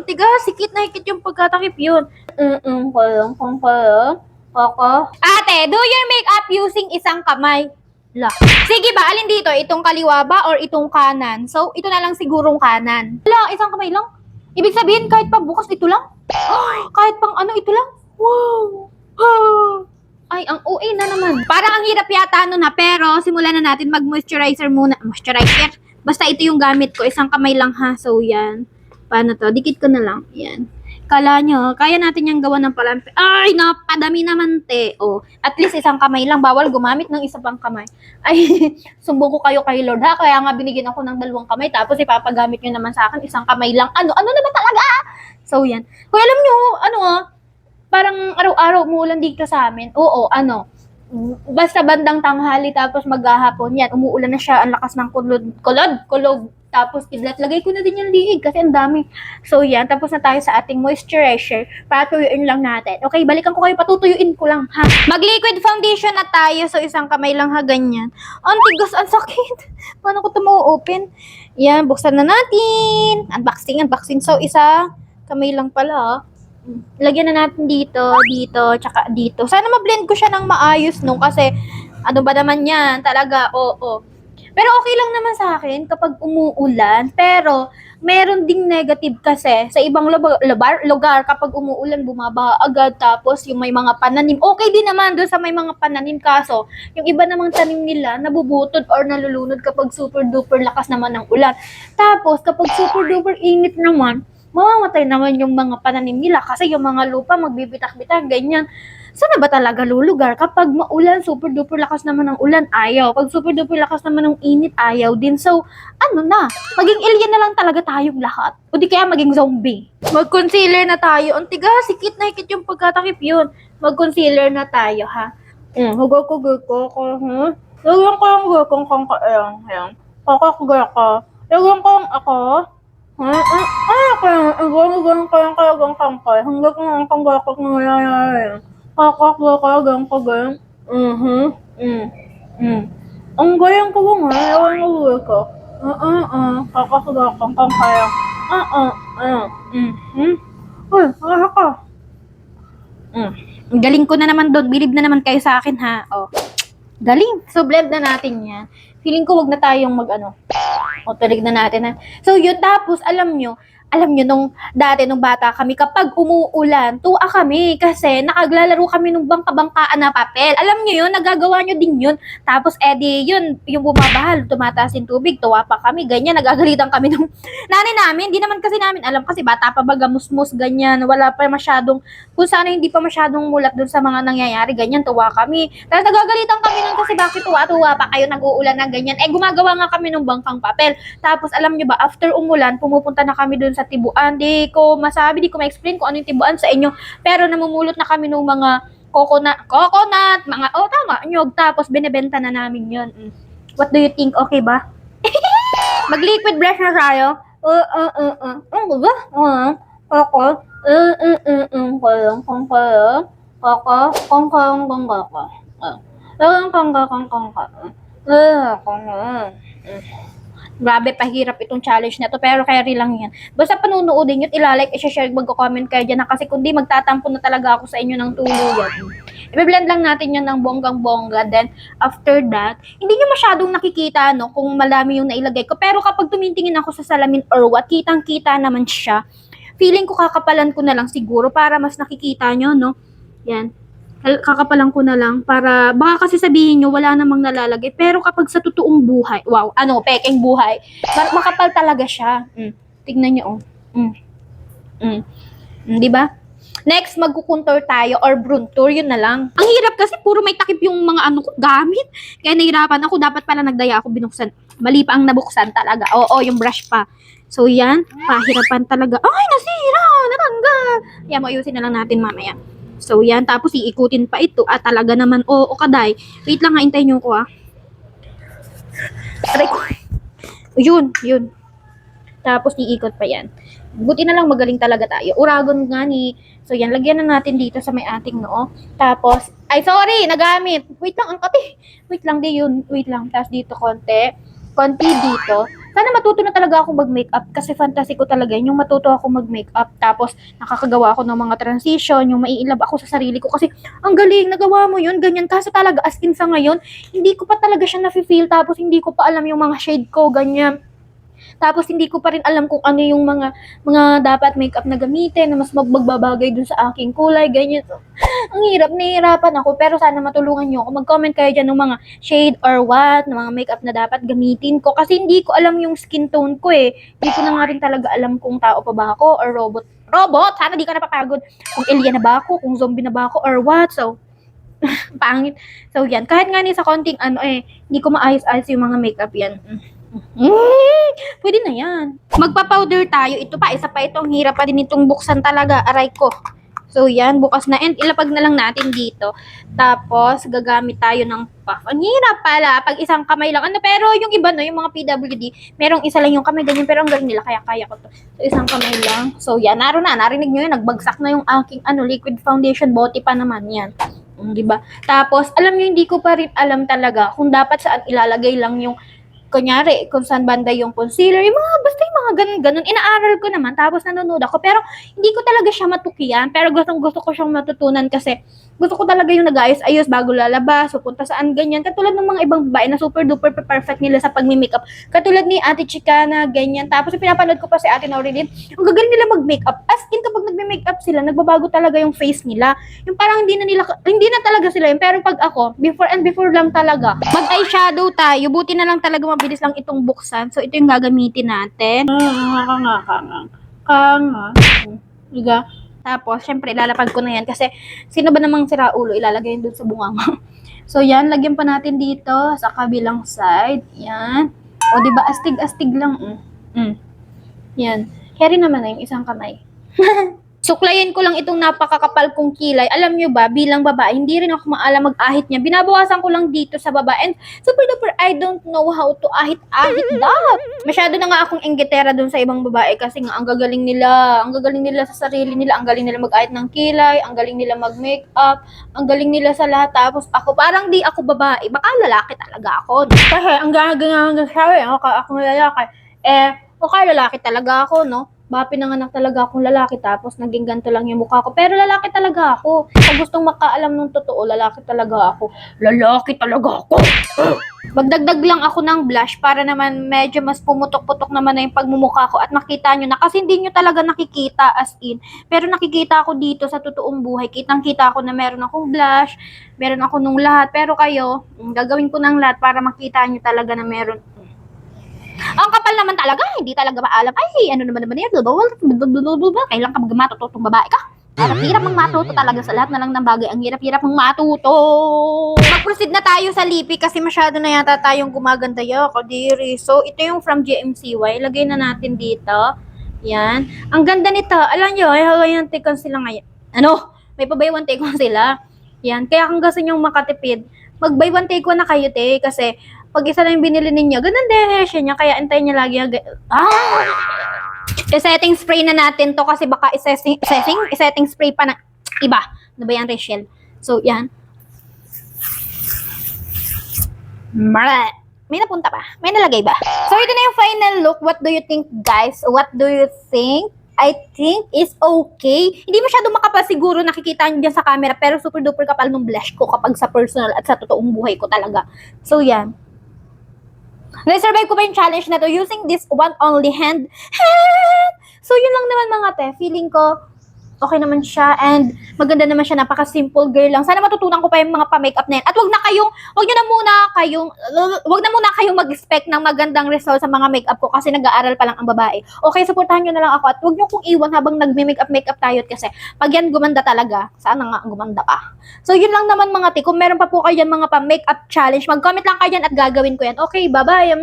Tiga, sikit na hikit yung pagkatakip yun. Kaya. Ate, do your makeup using isang kamay. La. Sige ba, alin dito? Itong kaliwa ba or itong kanan? So, ito na lang sigurong kanan. Wala, isang kamay lang. Ibig sabihin, kahit pa bukas, ito lang. Kahit pang ano, ito lang. Wow. Ay, ang OA na naman. Parang ang hirap yata na, pero simulan na natin mag-moisturizer muna. Moisturizer. Basta ito yung gamit ko. Isang kamay lang ha. So, yan. Paano to? Dikit ko na lang. Yan. Kala nyo, kaya natin yung gawa ng palampi. Ay, napadami naman, te. Oh, at least isang kamay lang. Bawal gumamit ng isa pang kamay. Ay, sumbong ko kayo kay Lord, ha? Kaya nga binigyan ako ng 2 kamay. Tapos ipapagamit nyo naman sa akin, isang kamay lang. Ano na ba talaga? So, yan. Kung alam nyo, parang araw-araw umuulan dito sa amin. Oo, basta bandang tanghali tapos maghahapon yan, umuulan na siya, ang lakas ng kulog. Tapos lagay ko na din yung liig kasi ang dami. So yan, tapos na tayo sa ating moisturizer para tuyuin lang natin. Okay, balikan ko kayo, patutuyuin ko lang ha. Mag-liquid foundation na tayo, so isang kamay lang ha, ganyan. Ang tigas, ang sakit. Paano ko ito ma-open? Yan, buksan na natin. Unboxing. So isa, kamay lang pala ha. Lagyan na natin dito, tsaka dito. Sana ma-blend ko siya ng maayos no, kasi ano ba naman yan, talaga, oo. Pero okay lang naman sa akin kapag umuulan, pero meron ding negative kasi sa ibang lugar kapag umuulan bumaba agad, tapos yung may mga pananim, okay din naman doon sa may mga pananim, kaso yung iba namang tanim nila nabubutod or nalulunod kapag super duper lakas naman ng ulan. Tapos kapag super duper init naman, mamamatay naman yung mga pananim nila kasi yung mga lupa magbibitak-bitak, ganyan. Sana ba talaga lulugar? Kapag maulan, super duper lakas naman ng ulan, ayaw. Pag super duper lakas naman ng init, ayaw din. So, maging alien na lang talaga tayong lahat. O di kaya maging zombie. Mag-concealer na tayo. Ang tiga, sikit na hikit yung pagkatakip yun. Mag-concealer na tayo, ha? Huwag ko, ha? Lagyan ko yung gulkong kong kaayang. Yan. Kakakagaya ka. Lagyan ko yung ako. Hanggang ang gayang ko nga, ewan ko ko. Kakasagakang kang kaya. Uy, kaya ka. Galing ko na naman doon. Bilib na naman kayo sa akin, ha? Oh. Galing. So, blend na natin yan. Feeling ko wag na tayong o, tulig na natin, ha? So, yun. Tapos, alam nyo, nung bata kami, kapag umuulan, tuwa kami kasi nakaglalaro kami nung bangka-bangkaan na papel. Alam nyo yun, nagagawa nyo din yun. Tapos, yun, yung bumabahal, tumataas yung tubig, tuwa pa kami, ganyan, nagagalitan kami nung nanay namin. Di naman kasi namin alam kasi bata pa, bagamusmus, ganyan, wala pa masyadong, kung sana hindi pa masyadong mulat dun sa mga nangyayari, ganyan, tuwa kami. Tapos nagagalitan kami nun kasi bakit tuwa-tuwa pa kayo, nag-uulan na ganyan. Gumagawa nga kami ng bangkang papel. Tapos, alam nyo ba, after umulan, pumupunta na kami dun sa tibuan. Di ko ma-explain kung ano yung tibuan sa inyo. Pero namumulot na kami ng mga coconut, mga, tama, nyog. Tapos, binebenta na namin yun. What do you think? Okay ba? Mag-liquid brush na tayo. Ano ba? Ako. Grabe, pahirap itong challenge na to, pero carry lang yan. Basta panunoodin nyo, ilalike, i-share, magko-comment kayo dyan, kasi kundi magtatampo na talaga ako sa inyo ng tuluyan. I-blend lang natin yun ng bonggang-bongga, then after that, hindi nyo masyadong nakikita, no, kung malami yung nailagay ko, pero kapag tumitingin ako sa salamin or what, kitang-kita naman siya. Feeling ko kakapalan ko na lang siguro para mas nakikita nyo, no. Yan. Kakapalan ko na lang para baka kasi sabihin nyo wala namang nalalagay, pero kapag sa totoong buhay, peking buhay, makapal talaga siya. Tignan nyo, di ba? Next, magkukontour tayo or bruntour, yun na lang. Ang hirap kasi puro may takip yung mga gamit. Kaya nahirapan ako, dapat pala nagdaya ako binuksan. Mali pa ang nabuksan talaga. Oo, yung brush pa. So yan, pahirapan talaga. Ay, nasira, natanggal. Yan, ayusin na lang natin mamaya. So, yan. Tapos, iikutin pa ito. Talaga naman. Kaday. Wait lang, hintayin nyo ko, Aray ko. Yun. Tapos, iikot pa yan. Buti na lang magaling talaga tayo. Uragon nga ni. So, yan. Lagyan na natin dito sa may ating noo. Tapos, sorry, nagamit. Wait lang, ang kati. Wait lang, di yun. Wait lang. Tapos, dito konti dito. Sana matuto na talaga ako mag-makeup kasi fantasy ko talaga yun, yung matuto ako mag-makeup. Tapos, nakakagawa ako ng mga transition, yung maiilab ako sa sarili ko. Kasi, ang galing, nagawa mo yun, ganyan. Kaso talaga, as in sa ngayon, hindi ko pa talaga siya nafe-feel. Tapos, hindi ko pa alam yung mga shade ko, ganyan. Tapos hindi ko pa rin alam kung ano yung mga dapat makeup na gamitin na mas magbabagay dun sa aking kulay, ganyan. So, ang hirap, nahihirapan ako. Pero sana matulungan nyo ako. Mag-comment kayo dyan ng mga shade or what, ng mga makeup na dapat gamitin ko. Kasi hindi ko alam yung skin tone ko eh. Hindi ko na nga rin talaga alam kung tao pa ba ako or robot. Robot! Sana di ka napapagod. Kung alien na ba ako, kung zombie na ba ako or what. So, pangit. So, yan. Kahit nga ni sa konting hindi ko maayos-ayos yung mga makeup yan. Pwede na yan. Magpa-powder tayo. Ito pa, isa pa ito. Ang hirap pa din itong buksan talaga. Aray ko. So, yan. Bukas na. And ilapag na lang natin dito. Tapos, gagamit tayo ng puff. Ang hirap pala. Pag isang kamay lang. Pero yung iba, no, yung mga PWD, merong isa lang yung kamay. Ganyan. Pero ang galing nila. Kaya ko to. So, isang kamay lang. So, yan. Narinig nyo yun. Nagbagsak na yung aking liquid foundation. Bote pa naman yan. Diba? Tapos, alam nyo, hindi ko pa rin alam talaga kung dapat saan ilalagay lang yung kunyari, kung saan banda yung concealer, yung mga, basta yung mga ganun-ganun. Inaaral ko naman, tapos nanonood ako. Pero, hindi ko talaga siya matukiyan. Pero gusto ko siyang matutunan kasi gusto ko talaga yung nag-ayos-ayos bago lalabas, pupunta saan, ganyan. Katulad ng mga ibang babae na super-duper perfect nila sa pag-makeup. Katulad ni Ate Chicana, ganyan. Tapos, pinapanood ko pa si Ate Norilyn, ang gagaling nila mag-makeup. As in, kapag nagme-makeup sila, nagbabago talaga yung face nila. Yung parang hindi na talaga sila yun. Pero pag ako, before lang talaga. Mag-eyeshadow tayo, buti na lang talaga mabilis lang itong buksan. So, ito yung gagamitin natin. Diga. Tapos, syempre, ilalapag ko na yan kasi sino ba namang sira ulo ilalagay yun dun sa bunganga. So, yan. Lagyan pa natin dito sa kabilang side. Yan. O, diba? Astig-astig lang. Yan. Carry naman na yung isang kamay. Suklayin ko lang itong napakakapal kong kilay. Alam nyo ba, bilang babae, hindi rin ako maalam mag-ahit niya. Binabawasan ko lang dito sa baba. And super duper, I don't know how to ahit-ahit that. Masyado na nga akong inggitera dun sa ibang babae kasi nga ang gagaling nila. Ang gagaling nila sa sarili nila. Ang galing nila mag-ahit ng kilay. Ang galing nila mag-makeup. Ang galing nila sa lahat. Tapos ako, parang di ako babae. Baka lalaki talaga ako. Kasi ang gagawin sabi, ako lalaki. Okay, lalaki talaga ako, no? Baka pinanganak talaga akong lalaki tapos naging ganito lang yung mukha ko. Pero lalaki talaga ako. Kung gustong makaalam ng totoo, lalaki talaga ako. Lalaki talaga ako. Magdagdag lang ako ng blush para naman medyo mas pumutok-putok naman na yung pagmumukha ko at makita nyo na kasi hindi nyo talaga nakikita as in. Pero nakikita ako dito sa totoong buhay. Kitang-kita ako na meron akong blush, meron ako nung lahat. Pero kayo, gagawin ko ng lahat para makita nyo talaga na meron. Ang kapal naman talaga, hindi talaga maalam. Ay, ano naman yan? Kailan ka mag-matuto itong babae ka? Ang hirap mong matuto talaga sa lahat na lang ng bagay. Ang hirap mong matuto. Mag-proceed na tayo sa lipi kasi masyado na yata tayong gumaganda ya, kadiri. So, ito yung from GMCY. Lagay na natin dito. Yan. Ang ganda nito. Alam nyo, ay hawaiian take on sila ngayon. Ano? May pa buy one take on sila. Yan. Kaya kung gusto nyo makatipid, mag-buy one take one na kayo, te. Kasi, pag isa lang yung binili ninyo, ganun din niya, kaya antayin niya lagi. I-setting spray na natin to kasi baka i-setting spray pa na iba. Ano ba yan, Rachel? So, yan. May napunta ba? May nalagay ba? So, ito na yung final look. What do you think, guys? What do you think? I think is okay. Hindi masyado makapal siguro nakikita nyo dyan sa camera pero super duper kapal ng blush ko kapag sa personal at sa totoong buhay ko talaga. So, yan. Na-survive ko pa yung challenge na to using this one only hand. So, yun lang naman mga te. Feeling ko, okay naman siya and maganda naman siya. Napaka-simple girl lang. Sana matutunan ko pa yung mga pa-makeup na yan. At wag na muna kayong mag-expect ng magandang result sa mga makeup ko kasi nag-aaral pa lang ang babae. Okay, supportahan nyo na lang ako at wag nyo kong iwan habang nagme-makeup tayo kasi pag yan gumanda talaga, sana nga gumanda pa. So, yun lang naman mga te. Kung meron pa po kayo yan mga pa-makeup challenge, mag-comment lang kayo yan at gagawin ko yan. Okay, bye-bye.